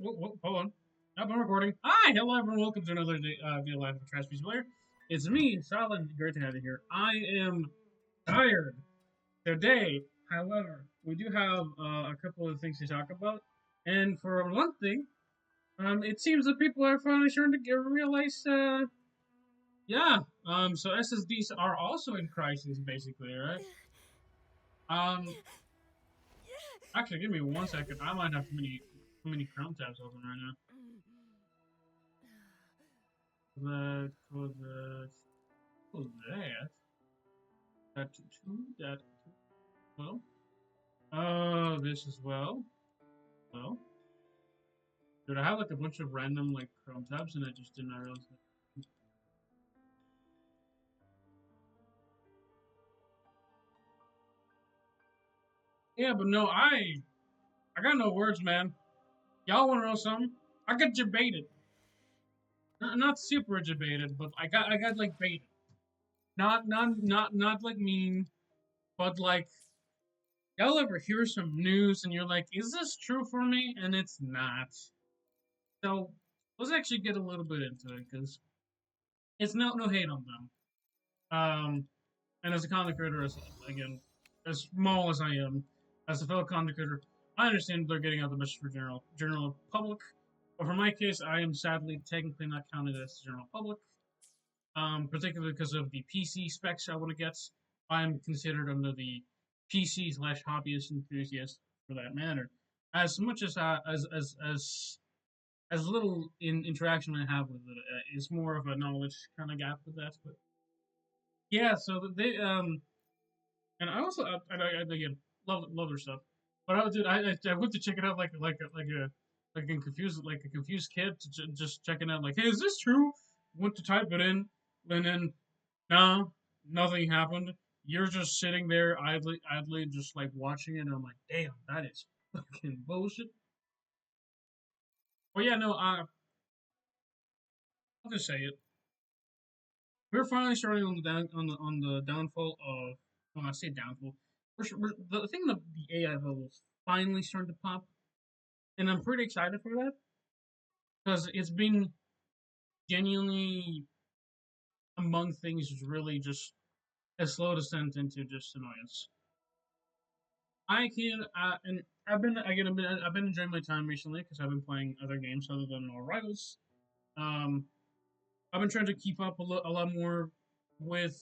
hold on. I've been recording. Hi, hello everyone. Welcome to another day, video live of Trash Piece Player. It's me, Solid. Great to have you here. I am tired today. However, we do have a couple of things to talk about. And for one thing, it seems that people are finally starting to realize, yeah, so SSDs are also in crisis, basically, right? Um, Actually, give me 1 second. I might have too many Chrome tabs open right now. That was that. That two. That well. This as well. Well, dude, I have like a bunch of random like Chrome tabs, and I just didn't realize that. Yeah, but no, I got no words, man. Y'all want to know something? I got debated. Not super debated, but I got like baited. Not like mean, but like y'all ever hear some news and you're like, is this true for me? And it's not. So let's actually get a little bit into it because it's no hate on them. And as a content creator, again, as small as I am, as a fellow content creator, I understand they're getting out the message for general public. But for my case, I am sadly technically not counted as the general public, particularly because of the PC specs I want to get. I'm considered under the PC slash hobbyist enthusiast for that matter. As much as little interaction I have with it, it's more of a knowledge kind of gap with that. But yeah, so they and I also again love their stuff. But I went to check it out like a confused kid just checking out like, hey, is this true? Went to type it in, and then no, nothing happened. You're just sitting there idly, just like watching it. And I'm like, damn, that is fucking bullshit. Well, yeah, no, I'll just say it. We're finally starting on the downfall of. Well, I say downfall. The thing that the AI bubble is finally starting to pop, and I'm pretty excited for that because it's been genuinely among things really just a slow descent into just annoyance. I can and I've been enjoying my time recently because I've been playing other games other than more Rivals. Um, I've been trying to keep up a lot more with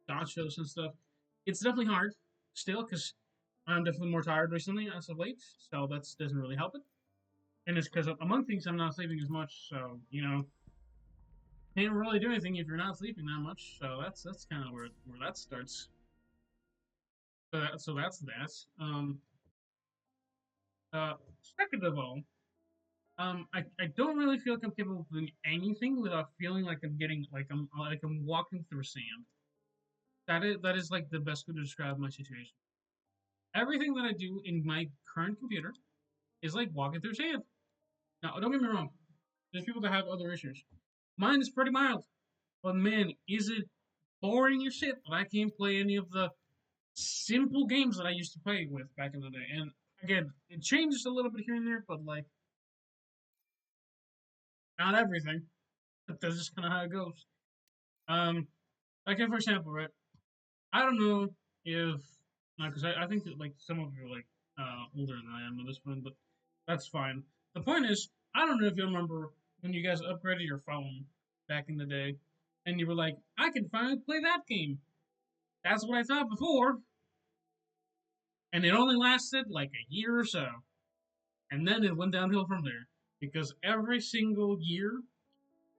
gachas and stuff. It's definitely hard still because I'm definitely more tired recently as of late, so that doesn't really help it. And it's because among things I'm not sleeping as much, so can't really do anything if you're not sleeping that much. So that's kind of where that starts. So that's that. Second of all, I don't really feel like I'm capable of doing anything without feeling like I'm getting like I'm walking through sand. That is like the best way to describe my situation. Everything that I do in my current computer is like walking through sand. Now, don't get me wrong. There's people that have other issues. Mine is pretty mild, but man, is it boring as shit that I can't play any of the simple games that I used to play with back in the day. And again, it changes a little bit here and there, but like not everything. But that's just kind of how it goes. Um, like for example, right? I don't know if because I think that like some of you are like older than I am at this point, but that's fine. The point is, I don't know if you remember when you guys upgraded your phone back in the day, and you were like, I can finally play that game. That's what I thought before, and it only lasted like a year or so, and then it went downhill from there because every single year,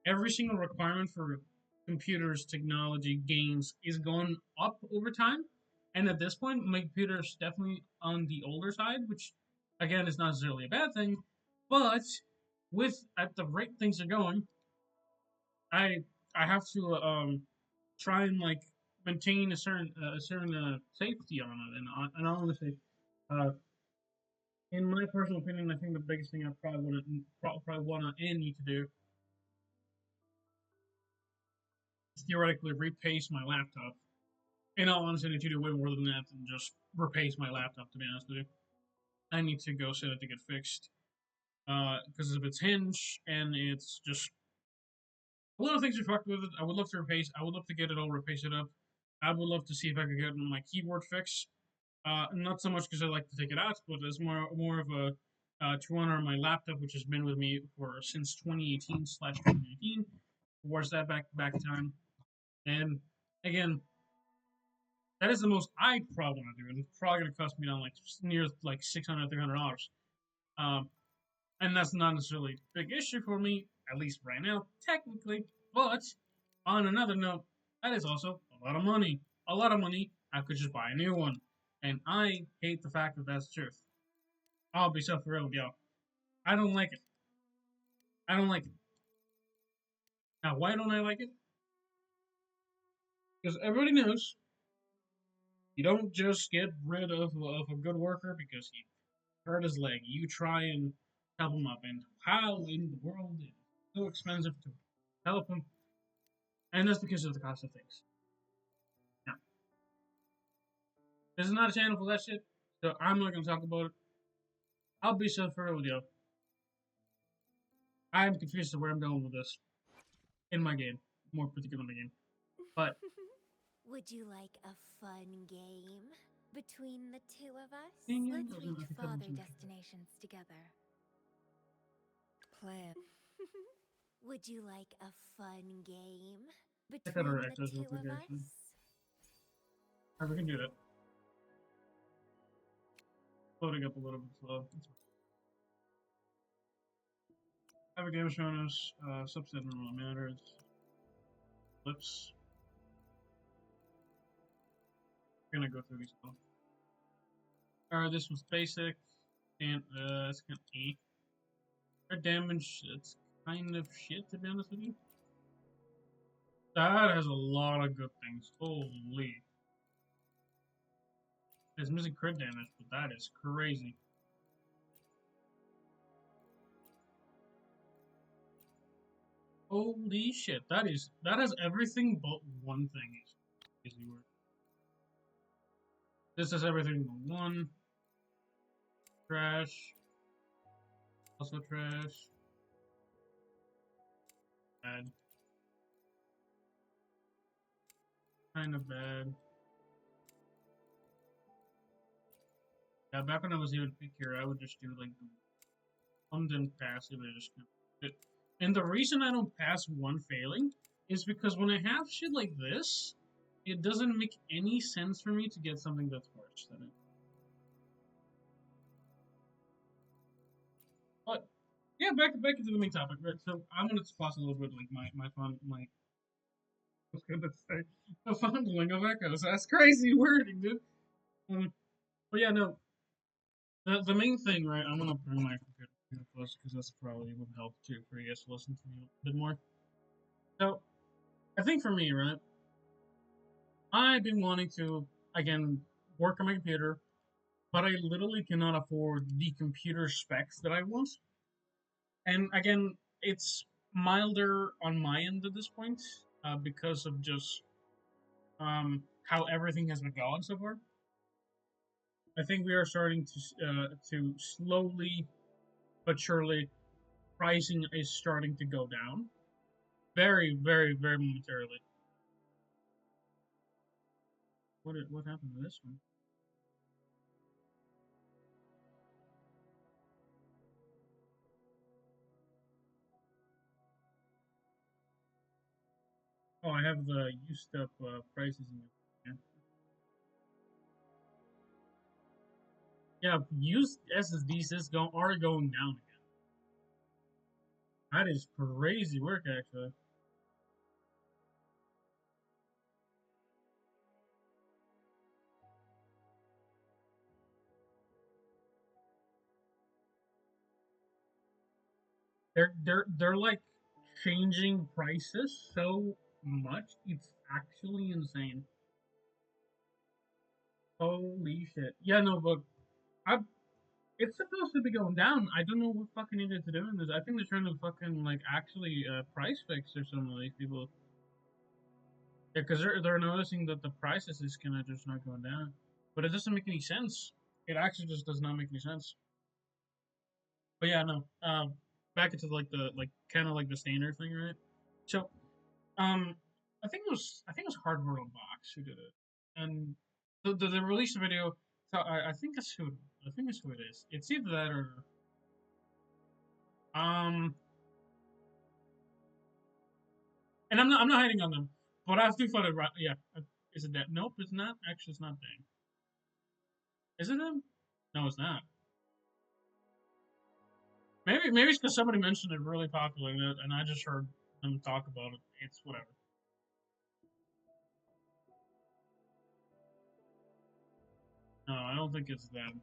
every single requirement for computers, technology, games is going up over time. And at this point, my computer is definitely on the older side, which again is not necessarily a bad thing. But with at the rate things are going, I I have to try and like maintain a certain safety on it. And I want to say, uh, in my personal opinion, I think the biggest thing I probably want to and need to do is theoretically repace my laptop. In all honesty, I need to do way more than that than just replace my laptop. To be honest with you, I need to go set it to get fixed. because of its hinge and it's just a lot of things are fucked with it. I would love to replace. I would love to get it all replace it up. I would love to see if I could get my keyboard fixed. Not so much because I like to take it out, but it's more of a to run on my laptop, which has been with me for since 2018/2019, towards that back time. And again, that is the most I probably want to do, and it's probably going to cost me down like near like $600-$300. Um, and that's not necessarily a big issue for me, at least right now, technically. But on another note, that is also a lot of money. A lot of money. I could just buy a new one, and I hate the fact that that's the truth. I'll be so for real with y'all. I don't like it. I don't like it. Now, why don't I like it? Because everybody knows you don't just get rid of a good worker because he hurt his leg. You try and help him up, and how in the world is it so expensive to help him? And that's because of the cost of things. Now, this is not a channel for that shit, so I'm not gonna talk about it. I'll be so for real with you. I'm confused of where I'm going with this in my game, more particular in my game. But would you like a fun game between the two of us? dang it, Let's doesn't reach like a farther couple destinations together. Plan. Would you like a fun game check out our between the extras real two quick of actually. us? Alright, we can do that. Loading up a little bit slow. Have a game showing us subset normal matters. Flips. We're gonna go through these stuff. Alright, this was basic, and it's kind of A. Crit damage, it's kind of shit to be honest with you. That has a lot of good things. Holy. It's missing crit damage, but that is crazy. Holy shit, that has everything but one thing. Easy word. This has everything but one. Trash. Also trash. Bad. Kind of bad. Yeah, back when I was even pickier, I would just do like abundant passive. I just it. And the reason I don't pass one failing is because when I have shit like this, it doesn't make any sense for me to get something that's worse than it. But yeah, back into the main topic, right? So I'm gonna pause a little bit, like my I was gonna say the fondling of echoes. That's crazy wording, dude. But yeah, no. The main thing, right? I'm gonna bring my computer close because that's probably would help too for you guys to listen to me a bit more. So I think for me, right? I've been wanting to again work on my computer, but I literally cannot afford the computer specs that I want. And again, it's milder on my end at this point because of just how everything has been going so far. I think we are starting to slowly but surely pricing is starting to go down, very, very, very momentarily. What happened to this one? Oh, I have the used up prices in here. Yeah, used SSDs are going down again. That is crazy work, actually. They're like changing prices so much, it's actually insane. Holy shit! Yeah, no, but I it's supposed to be going down. I don't know what fucking idiot to do in this. I think they're trying to fucking like actually price fix or some of these people. Yeah, because they're noticing that the prices is kind of just not going down, but it doesn't make any sense. It actually just does not make any sense. But yeah, no. Back into like the kind of like the standard thing, right? So, um, I think it was Hardware on Box who did it, and the release video. So I think it's who I think it's who it is. It's either that or um, and I'm not hating on them, but I do find it right. Yeah, is it that? Nope, it's not. Actually, it's not Dang. Is it them? No, it's not. Maybe it's because somebody mentioned it really popular, and I just heard them talk about it. It's whatever. No, I don't think it's them.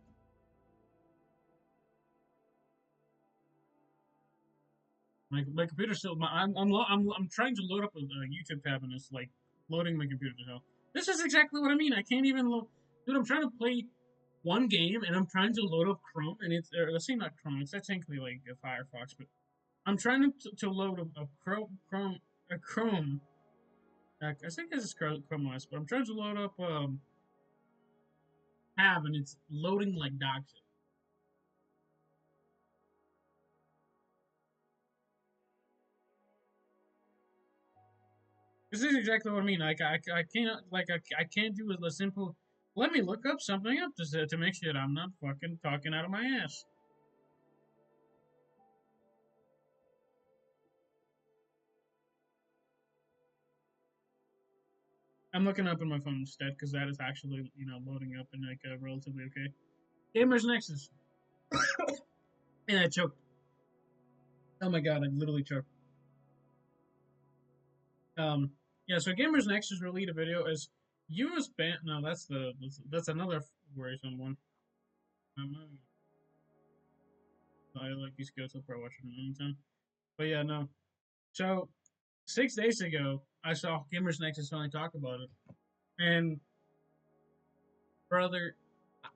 My computer still. I'm trying to load up a YouTube tab and it's like loading my computer to hell. This is exactly what I mean. I can't even load. Dude, I'm trying to play one game and I'm trying to load up Chrome and it's let's say not Chrome. It's technically like a Firefox, but I'm trying to load a Chrome. I think this is Chrome OS, but I'm trying to load up tab and it's loading like dog shit. This is exactly what I mean. I can't I can't do a simple. Let me look up something up to make sure that I'm not fucking talking out of my ass. I'm looking up in my phone instead because that is actually loading up in like relatively okay. Gamers Nexus, and I choked. Oh my god, I literally choked. Yeah. So Gamers Nexus released a video as US ban. No, that's another worrisome one. I like these guys. I'll probably watch it another time. But yeah, no. So 6 days ago, I saw Gamers Nexus finally talk about it, and brother,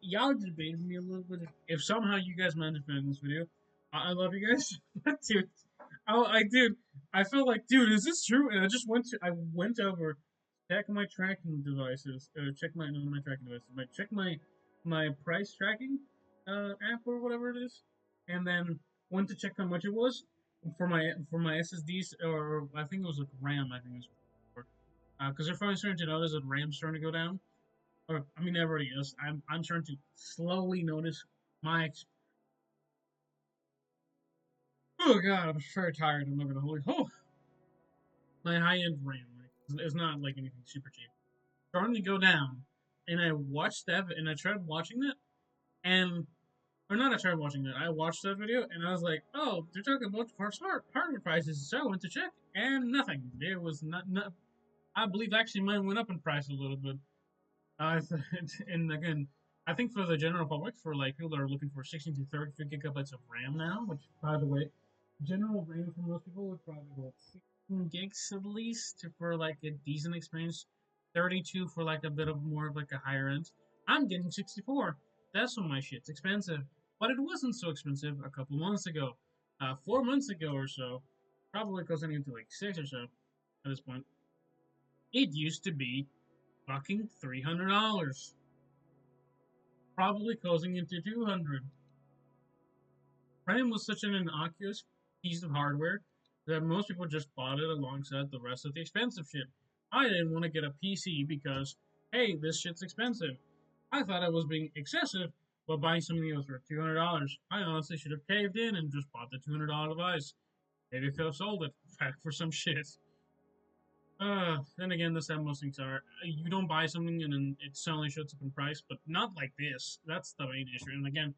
y'all debated me a little bit. If somehow you guys managed to find this video, I love you guys, but dude, dude, I felt like, dude, is this true? And I went over, check my tracking devices, check my not my tracking devices, but check my price tracking app or whatever it is, and then went to check how much it was for my SSDs or I think it was like RAM. I think it was because they're finally starting to notice that RAM's starting to go down. Or I mean, everybody is. I'm starting to slowly notice my. Oh god, I'm very tired. I'm not gonna hold you. Oh, my high end RAM is not like anything super cheap. Starting to go down, and I watched that, and I tried watching it, and or not. I tried watching it. I watched that video, and I was like, oh, they're talking about smart hardware prices. So I went to check, and nothing. There was not. I believe actually mine went up in price a little bit. And again, I think for the general public, for like people that are looking for 16 to 32 gigabytes of RAM now, which by the way, general RAM for most people would probably go 16 gigs at least for like a decent experience. 32 for like a bit of more of like a higher end. I'm getting 64. That's when my shit's expensive. But it wasn't so expensive a couple months ago. 4 months ago or so, probably costing into like six or so at this point. It used to be fucking $300, probably closing into 200. RAM was such an innocuous piece of hardware that most people just bought it alongside the rest of the expensive shit. I didn't want to get a PC because, hey, this shit's expensive. I thought I was being excessive by buying something that was worth $200. I honestly should have caved in and just bought the $200 device. Maybe I could have sold it back for some shit. Then again, that's how most things are. You don't buy something and then it suddenly shows up in price, but not like this. That's the main issue. And again,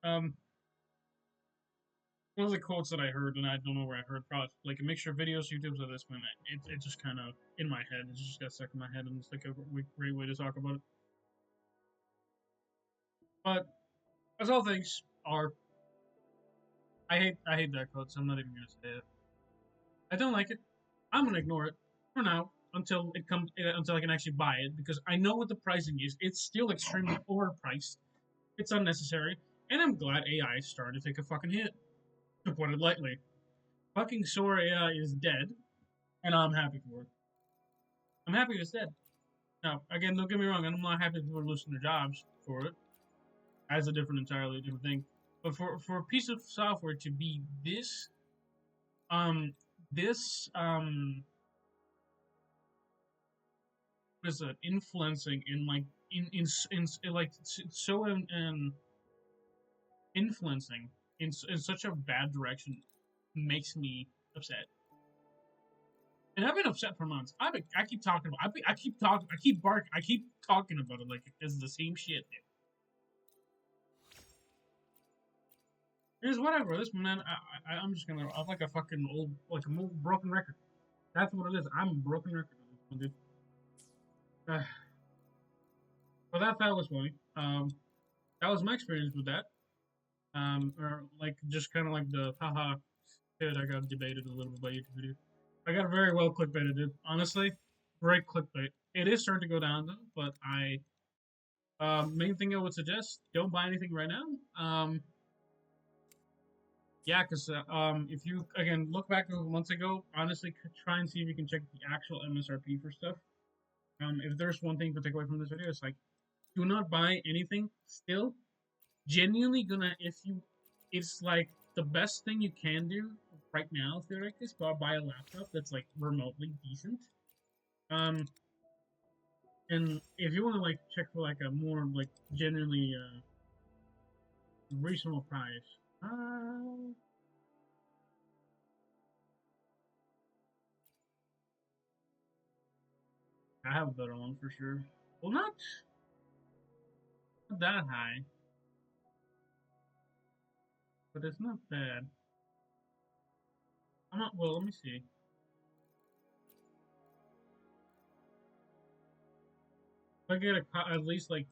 um, one of the quotes that I heard, and I don't know where I heard, probably like a mixture of videos, YouTube's at this point. It just kind of in my head. It just got stuck in my head, and it's like a great way to talk about it. But as all things are, I hate that quote, so I'm not even gonna say it. I don't like it. I'm gonna ignore it for now until it comes until I can actually buy it because I know what the pricing is. It's still extremely overpriced. It's unnecessary, and I'm glad AI is starting to take a fucking hit. To put it lightly, fucking Sora AI is dead, and I'm happy for it. I'm happy it's dead. Now, again, don't get me wrong. I'm not happy people are losing their jobs for it. That's a different, entirely different thing. But for a piece of software to be um this is influencing in like in like so influencing in such a bad direction makes me upset. And I've been upset for months. I keep talking about. I keep talking. I keep barking. I keep talking about it like it's the same shit. It's whatever. This man, I'm just gonna. I'm like a fucking old, like a old broken record. That's what it is. I'm a broken record, dude. But that was funny. That was my experience with that. Or like just kind of like the haha shit. I got debated a little bit by YouTube video. I got very well clickbaited, dude. Honestly, great clickbait. It is starting to go down though, but main thing I would suggest: don't buy anything right now. Yeah, because if you again look back a months ago, honestly, try and see if you can check the actual MSRP for stuff. If there's one thing to take away from this video, it's like do not buy anything. Still, genuinely gonna if you, it's like the best thing you can do right now theoretically is buy a laptop that's like remotely decent. Um, and if you want to like check for like a more like genuinely reasonable price, I have a better one for sure. Well, not that high, but it's not bad. I'm not. Well, let me see. If I get at least like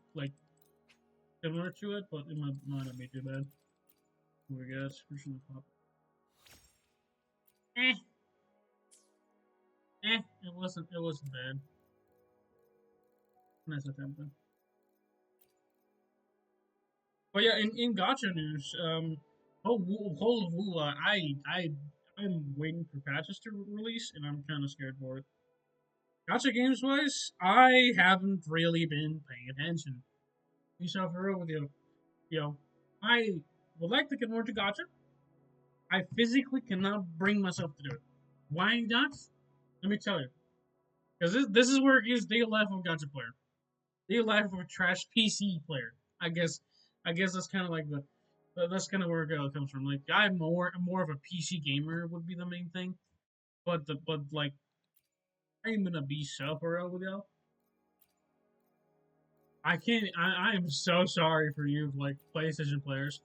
similar to it, but it might not be too bad. I guess version of pop. Eh, it wasn't bad. Nice attempt though. But yeah, in Gacha news, whole of WUWA, I'm waiting for patches to release, and I'm kind of scared for it. Gacha games wise, I haven't really been paying attention. Be so for real with you, I would like to get more to Gacha. I physically cannot bring myself to do it. Why not? Let me tell you, because this is where it gives day life of a Gacha player, day life of a trash PC player. I guess I guess that's kind of like that's kind of where it comes from. Like I'm more of a PC gamer would be the main thing, but like I'm gonna be so for real with y'all. I can't. I am so sorry for you, like PlayStation players.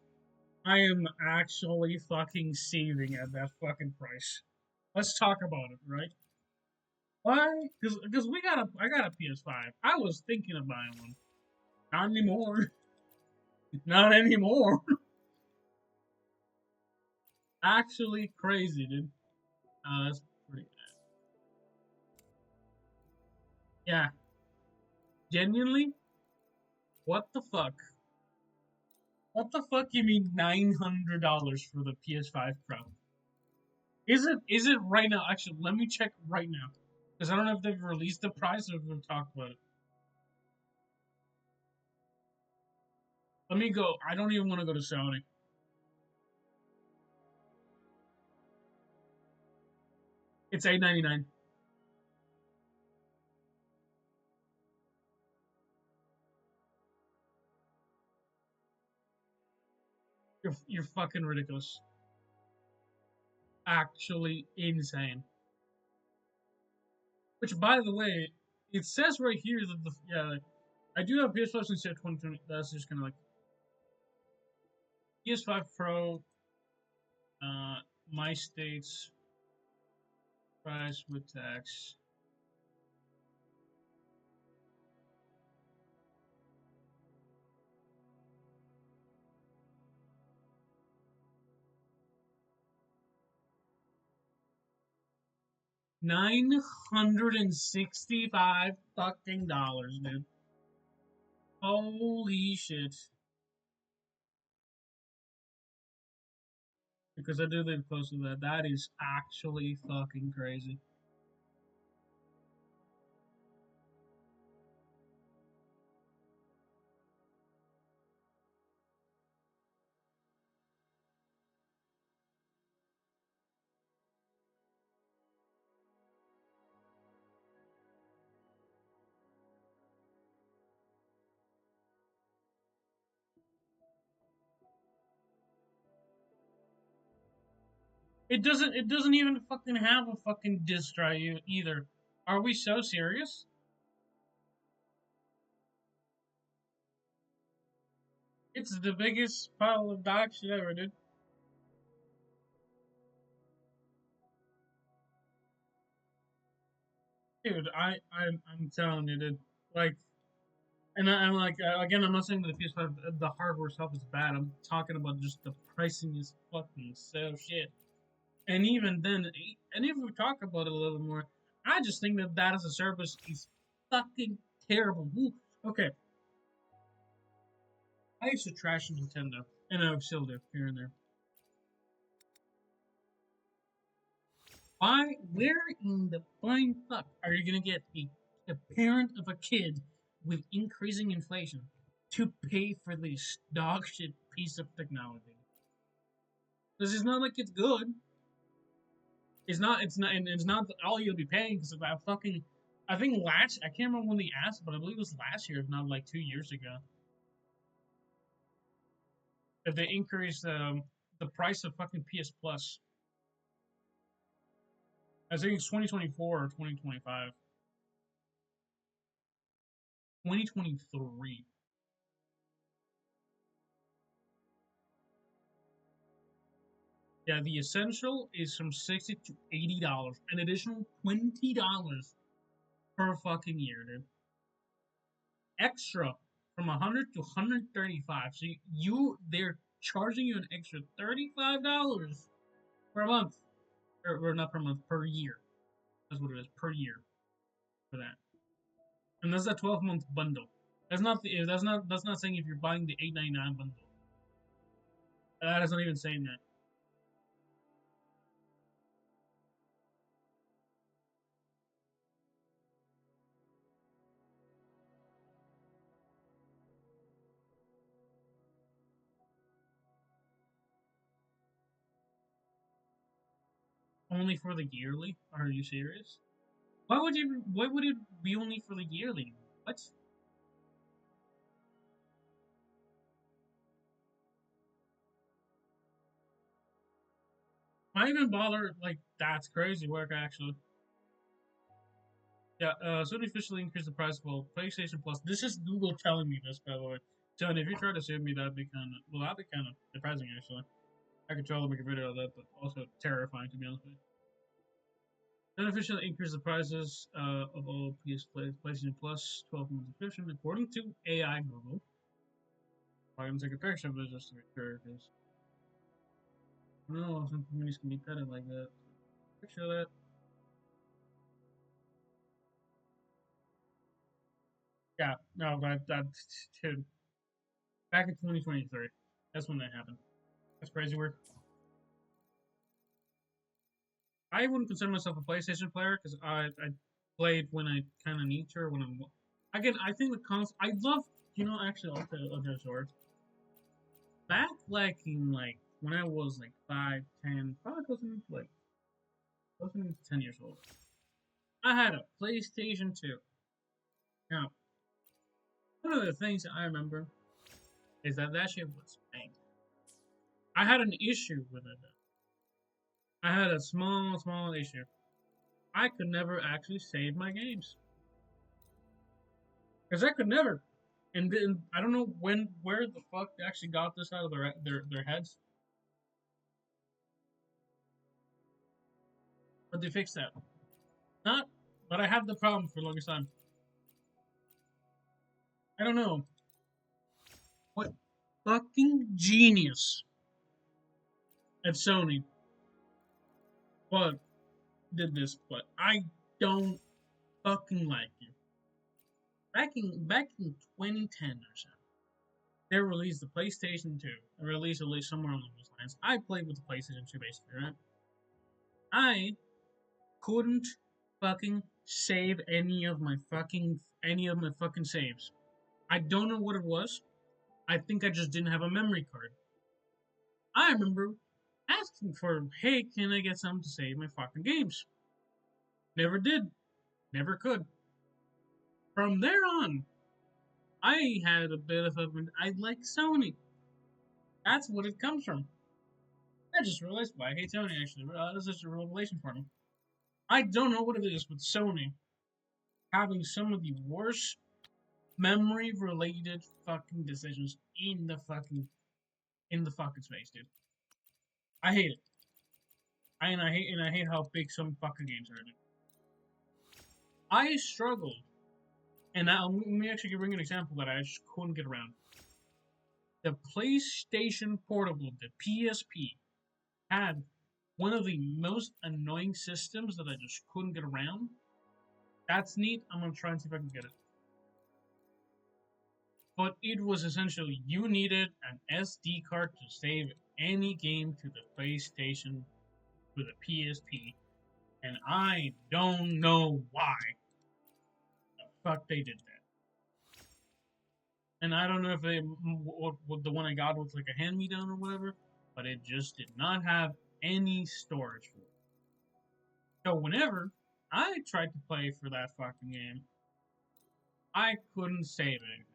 I am actually fucking seething at that fucking price. Let's talk about it, right? Why? Because I got a PS5. I was thinking of buying one. Not anymore. Not anymore. Actually crazy, dude. That's pretty bad. Yeah, genuinely, what the fuck? What the fuck you mean $900 for the PS5 Pro? Is it right now? Actually, let me check right now. Because I don't know if they've released the price or if we've talked about it. Let me go. I don't even want to go to Sony. It's $899. You're fucking ridiculous. Actually insane. Which, by the way, it says right here that like, I do have PS5 since 2020. That's just kind of like PS5 Pro. My state's price with tax. $965 fucking dollars, dude. Holy shit. Because I do live close to that. That is actually fucking crazy. It doesn't even fucking have a fucking disc drive either. Are we so serious? It's the biggest pile of dog shit ever, dude. Dude, I'm telling you, dude. Like, and I'm like, again, I'm not saying that the PS5 the hardware itself is bad. I'm talking about just the pricing is fucking so shit. And even then, and if we talk about it a little more, I just think that that as a service is fucking terrible. Okay, I used to trash Nintendo, and I still do here and there. Why? Where in the flying fuck are you gonna get a parent of a kid with increasing inflation to pay for this dog shit piece of technology? This is not like it's good. It's not. It's not. And it's not all you'll be paying because of that fucking. I think last. I can't remember when they asked, but I believe it was last year, if not like 2 years ago. If they increased the price of fucking PS Plus. I think it's 2024 or 2025. 2023. Yeah, the essential is from $60 to $80, an additional $20 per fucking year, dude. Extra from 100 to 135. So they're charging you an extra $35 per month, or not per month, per year. That's what it is, per year for that. And that's a 12-month bundle. That's not saying if you're buying the 899 bundle. That is not even saying that. Only for the yearly? Are you serious? Why would it be only for the yearly? What? Why even bother? Like, that's crazy work, actually. Yeah, Sony officially increased the price of PlayStation Plus. This is Google telling me this, by the way. John, if you try to sue me, that'd be kind of depressing, actually. I could totally make a video of that, but also terrifying, to be honest with you. Sony officially increased the prices of all PlayStation Plus 12-month subscription, according to AI Google. I'm gonna take a picture of it just to be sure, because no, some communities can be petted like that. Picture of that. Yeah, no, dude, back in 2023. That's when that happened. That's crazy work. I wouldn't consider myself a PlayStation player because I played when I kind of need to, or when I'm. Again, I think the console. I love, actually, I'll tell a story. Back like in like when I was like 5, 10, probably close to 10 years old. I had a PlayStation 2. Now, one of the things I remember is that shit was bang. I had an issue with it. I had a small issue. I could never actually save my games because I could never. And then I don't know where the fuck they actually got this out of their heads, but they fixed that. Not, but I had the problem for the longest time. I don't know what fucking genius at Sony but did this, but I don't fucking like you. Back in 2010 or so, they released the PlayStation 2. Or released at least somewhere along those lines. I played with the PlayStation 2 basically, right? I couldn't fucking save any of my fucking saves. I don't know what it was. I think I just didn't have a memory card. I remember asking for, hey, can I get something to save my fucking games? Never did. Never could. From there on, I had a bit of a. I like Sony. That's what it comes from. I just realized why I hate Sony. Actually, this is a revelation for me. I don't know what it is with Sony having some of the worst memory-related fucking decisions in the fucking space, dude. I hate it. I hate how big some fucking games are, dude. I struggled, and let me actually bring an example that I just couldn't get around. The PlayStation Portable, the PSP, had one of the most annoying systems that I just couldn't get around. That's neat. I'm gonna try and see if I can get it. But it was essentially you needed an SD card to save any game to the PlayStation to the PSP, and I don't know why the fuck they did that. And I don't know if what the one I got was like a hand me down or whatever, but it just did not have any storage for it. So whenever I tried to play for that fucking game, I couldn't save anything.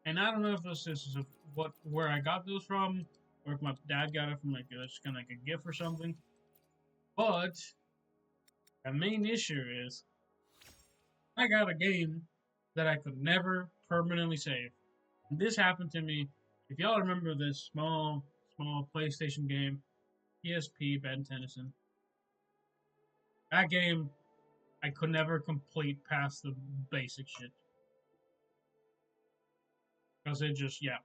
And I don't know if this is where I got those from, or if my dad got it from like just kind of like a gift or something. But the main issue is I got a game that I could never permanently save. And this happened to me. If y'all remember this small PlayStation game, PSP, Ben Tennyson. That game I could never complete past the basic shit. Because it just, yeah.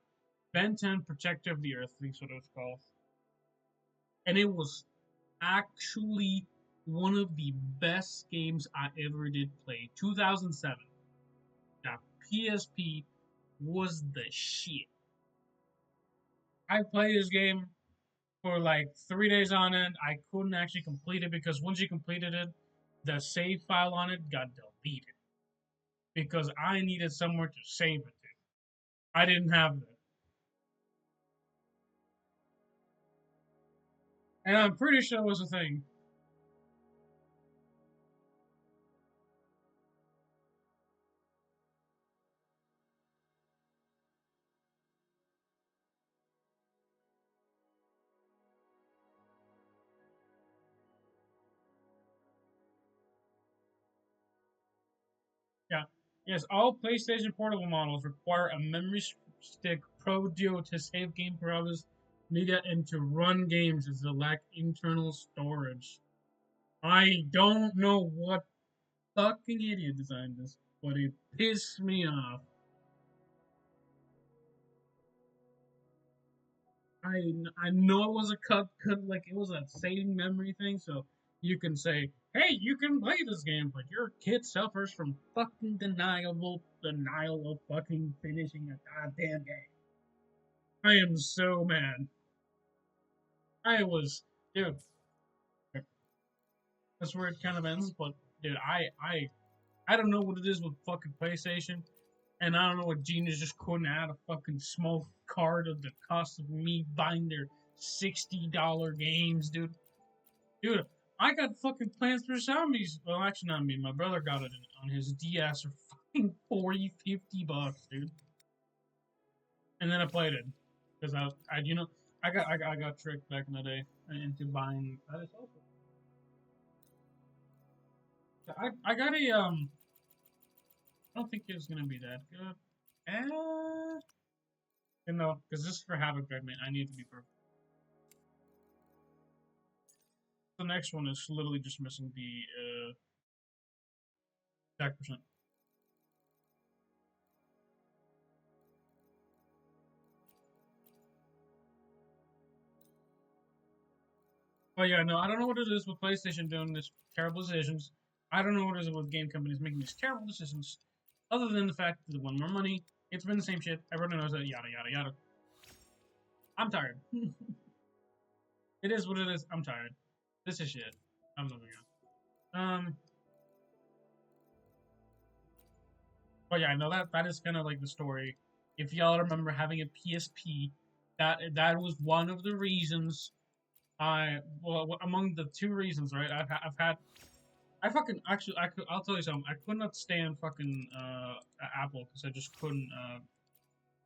Ben 10 Protector of the Earth, I think what it was called. And it was actually one of the best games I ever did play. 2007. That PSP was the shit. I played this game for like 3 days on end. I couldn't actually complete it because once you completed it, the save file on it got deleted. Because I needed somewhere to save it to. I didn't have that. And I'm pretty sure it was a thing. Yeah. Yes, all PlayStation Portable models require a memory stick Pro Duo to save game progress, media, and to run games as they lack internal storage. I don't know what fucking idiot designed this, but it pissed me off. I know it was a cut like it was a saving memory thing, so you can say, hey, you can play this game, but your kid suffers from fucking denial of fucking finishing a goddamn game. I am so mad. I was, dude. That's where it kind of ends. But dude, I don't know what it is with fucking PlayStation, and I don't know what Genius just couldn't add a fucking small card of the cost of me buying their $60 games, dude. Dude, I got fucking Plants vs Zombies. Well, actually, not me. My brother got it on his DS for fucking 40, $50, dude. And then I played it because I got tricked back in the day into buying. I got a I don't think it's gonna be that good. You know, because this is for Havoc Judgment, I need to be perfect. The next one is literally just missing the attack percent. But yeah, no, I don't know what it is with PlayStation doing this terrible decisions. I don't know what it is with game companies making these terrible decisions. Other than the fact that they want more money, it's been the same shit. Everyone knows that. Yada yada yada. I'm tired. It is what it is. I'm tired. This is shit. I'm moving on. But yeah, I know that is kind of like the story. If y'all remember having a PSP, that was one of the reasons. Among the two reasons, right? I've had I fucking actually I'll tell you something. I could not stand fucking Apple because I just couldn't.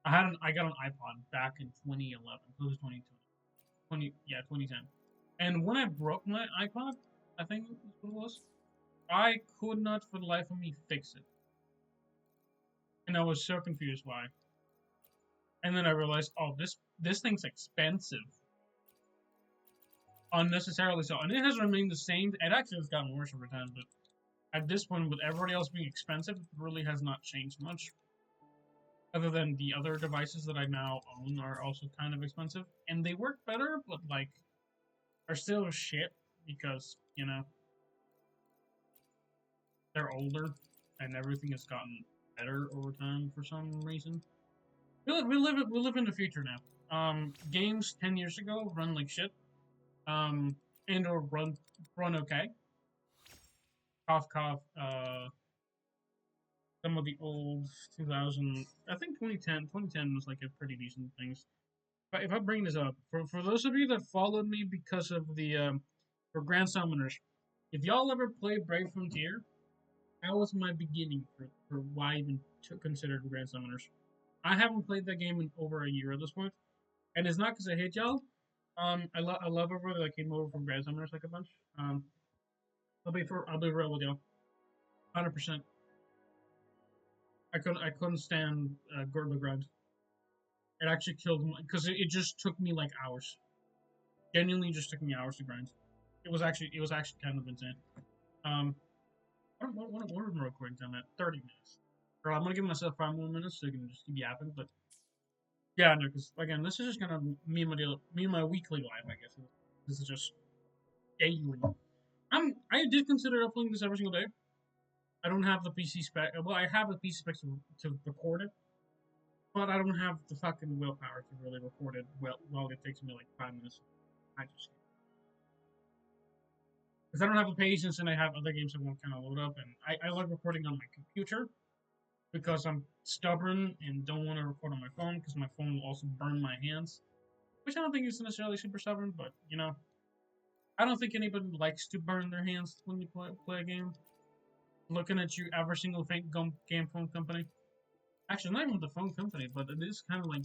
I got an iPod back in 2011. It was 2020. yeah, 2010. And when I broke my iPod, I think that's what it was, I could not for the life of me fix it. And I was so confused why. And then I realized, oh, this thing's expensive. Unnecessarily so. And it has remained the same. It actually has gotten worse over time, but at this point, with everybody else being expensive, it really has not changed much. Other than the other devices that I now own are also kind of expensive. And they work better, but like are still shit because, they're older and everything has gotten better over time for some reason. We live in the future now. Games 10 years ago run like shit. And or run okay. Cough cough. Some of the old 2000, I think 2010 was like a pretty decent things. But if I bring this up for those of you that followed me because of the for Grand Summoners, if y'all ever played Brave Frontier, that was my beginning for why I even considered Grand Summoners. I haven't played that game in over a year at this point, and it's not because I hate y'all. I love everybody that came over from Grand Summoners like a bunch. I'll be real with y'all, 100%. I couldn't stand the grind. It actually killed me because it just took me like hours. Genuinely, just took me hours to grind. It was actually kind of insane. Um, what are my recording time at? 30 minutes. Girl, I'm gonna give myself 5 more minutes so you can just keep yapping. But yeah, no, because again, this is just kind of me and my weekly life, I guess. This is just daily. I did consider uploading this every single day. I don't have the PC spec. Well, I have the PC specs to record it, but I don't have the fucking willpower to really record it well. It takes me like 5 minutes. I just because I don't have the patience and I have other games I want to kind of load up, and I like recording on my computer because I'm stubborn and don't want to record on my phone because my phone will also burn my hands, which I don't think is necessarily super stubborn, but I don't think anybody likes to burn their hands when you play a game. Looking at you, every single game phone company. Actually, not even the phone company, but it is kind of like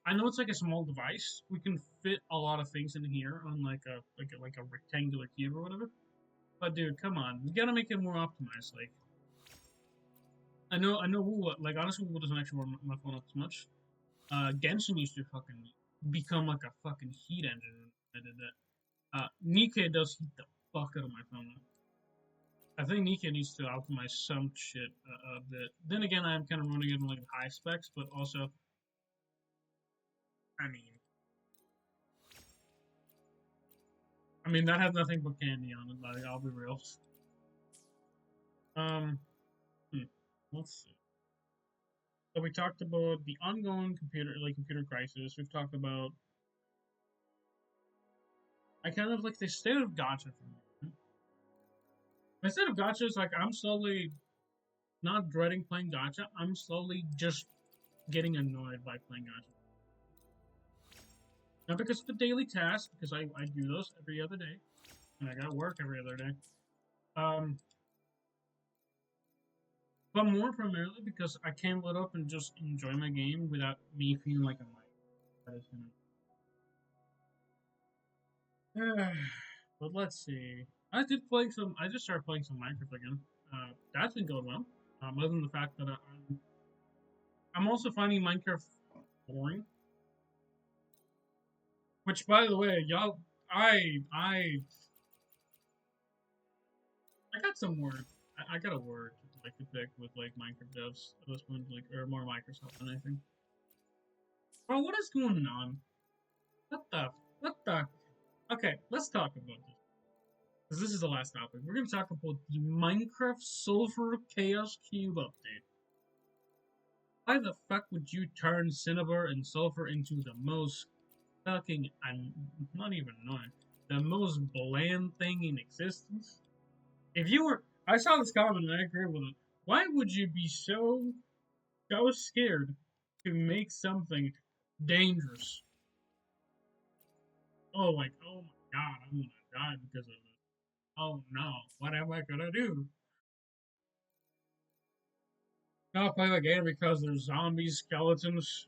I know it's like a small device. We can fit a lot of things in here on like a rectangular cube or whatever. But dude, come on, we gotta make it more optimized. Like I know WUWA, like honestly, WUWA doesn't actually warm my phone up as much. Genshin used to fucking become like a fucking heat engine when I did that. Nikke does heat the fuck out of my phone. I think Nikke needs to optimize some shit a bit. Then again, I'm kind of running it in like high specs, but also, I mean, that has nothing but candy on it. Like, I'll be real. Um, hmm, let's see. So we talked about the ongoing computer crisis. We've talked about I kind of like the state of Gacha for me. The state of Gacha is like I'm slowly not dreading playing Gacha. I'm slowly just getting annoyed by playing Gacha. Not because of the daily tasks, because I do those every other day, and I gotta work every other day. Um, but more primarily because I can't let up and just enjoy my game without me feeling like I'm like but let's see. I just started playing some Minecraft again. That's been going well. Other than the fact that I'm also finding Minecraft boring. Which, by the way, y'all, I got some word. I got a word like to pick with like Minecraft devs at this point, like or more Microsoft than anything. Bro, what is going on? What the? What the? Okay, let's talk about this. Because this is the last topic. We're gonna talk about the Minecraft Sulfur Chaos Cube update. Why the fuck would you turn Cinnabar and Sulfur into the most fucking, I'm not even annoying, the most bland thing in existence? If you were, I saw this comment and I agree with it. Why would you be so scared to make something dangerous? Oh, like, oh my god, I'm gonna die because of it. Oh no, what am I gonna do? Not play the game because there's zombies, skeletons.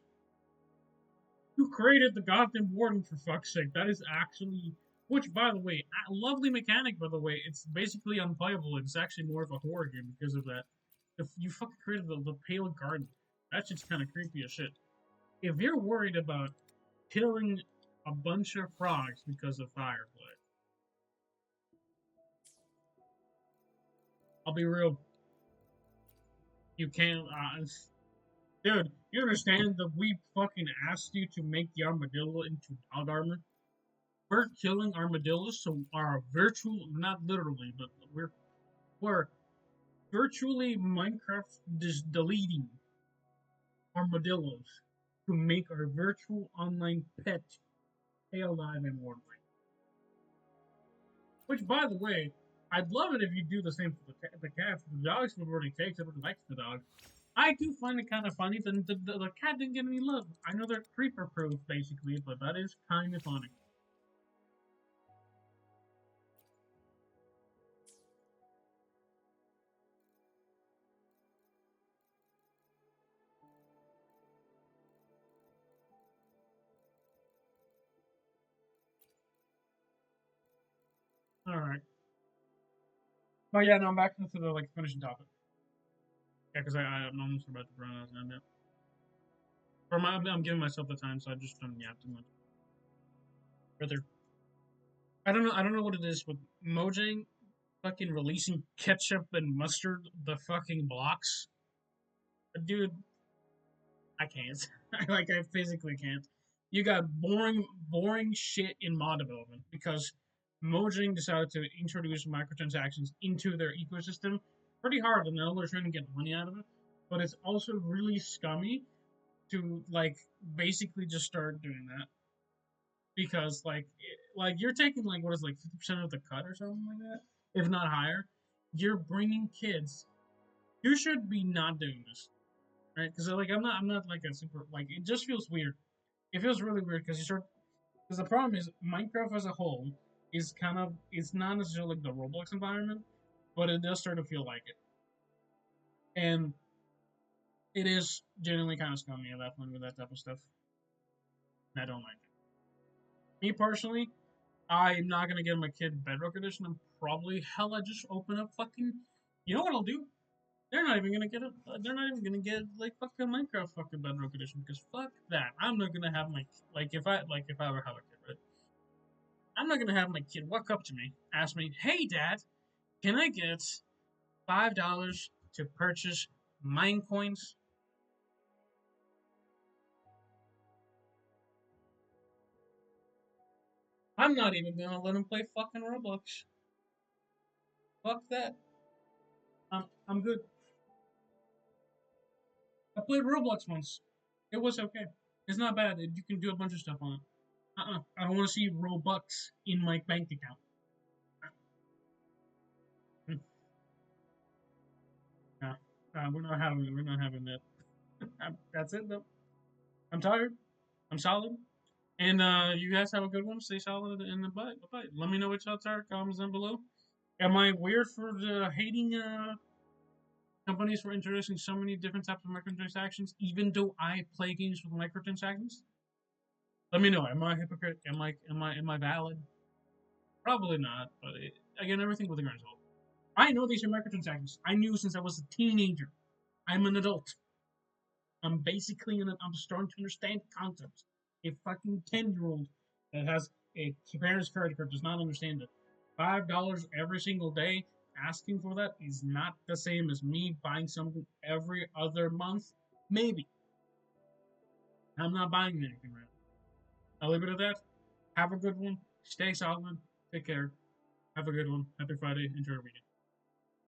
You created the goddamn warden for fuck's sake. That is actually, which by the way, a lovely mechanic. By the way, it's basically unplayable. It's actually more of a horror game because of that. If you fucking created the pale garden, that shit's kind of creepy as shit. If you're worried about killing a bunch of frogs because of firewood, I'll be real. You can't, dude. You understand that we fucking asked you to make the armadillo into dog armor? We're killing armadillos, so our virtual, not literally, but we're virtually Minecraft just deleting armadillos to make our virtual online pet stay alive and warm. Which, by the way, I'd love it if you do the same for the cats. The dogs would already take. Everyone likes the dog. I do find it kind of funny that the cat didn't get any love. I know they're creeper proof, basically, but that is kind of funny. Alright. But yeah, no, I'm back into the like finishing topic. Yeah, because I'm almost about to run out of time now. Or I'm giving myself the time, so I just don't yap too much. Brother, I don't know what it is with Mojang fucking releasing ketchup and mustard the fucking blocks. But dude, I can't. I physically can't. You got boring shit in mod development because Mojang decided to introduce microtransactions into their ecosystem pretty hard, and now they're trying to get money out of it. But it's also really scummy to like basically just start doing that because like you're taking like what is like 50% of the cut or something like that, if not higher. You're bringing kids. You should be not doing this, right? Because like I'm not like a super like it just feels weird. It feels really weird because you start because the problem is Minecraft as a whole is kind of it's not necessarily like the Roblox environment, but it does start to feel like it, and it is genuinely kind of scummy at that point with that type of stuff. And I don't like it. Me personally, I'm not gonna get my kid Bedrock Edition. I'm probably hell. I just open up fucking. You know what I'll do? They're not even gonna get it. They're not even gonna get like fucking Minecraft fucking Bedrock Edition because fuck that. I'm not gonna have my if I ever have a kid, right? I'm not gonna have my kid walk up to me, ask me, "Hey, Dad, can I get $5 to purchase mine coins?" I'm not even gonna let him play fucking Roblox. Fuck that. I'm good. I played Roblox once. It was okay. It's not bad. You can do a bunch of stuff on it. I don't want to see Robux in my bank account. Hmm. No, we're not having that. That's it though. I'm tired. I'm solid. And you guys have a good one. Stay solid in the butt. Bye. Let me know what y'all are. Comments down below. Am I weird for hating companies for introducing so many different types of microtransactions, even though I play games with microtransactions? Let me know. Am I a hypocrite? Am I valid? Probably not. But again, everything with a grain of salt. I know these are microtransactions. I knew since I was a teenager. I'm an adult. I'm starting to understand concepts. A fucking 10-year-old that has a parent's credit card does not understand it. $5 every single day asking for that is not the same as me buying something every other month. Maybe. I'm not buying anything right now. I'll leave it at that. Have a good one. Stay solid. Take care. Have a good one. Happy Friday. Enjoy your weekend.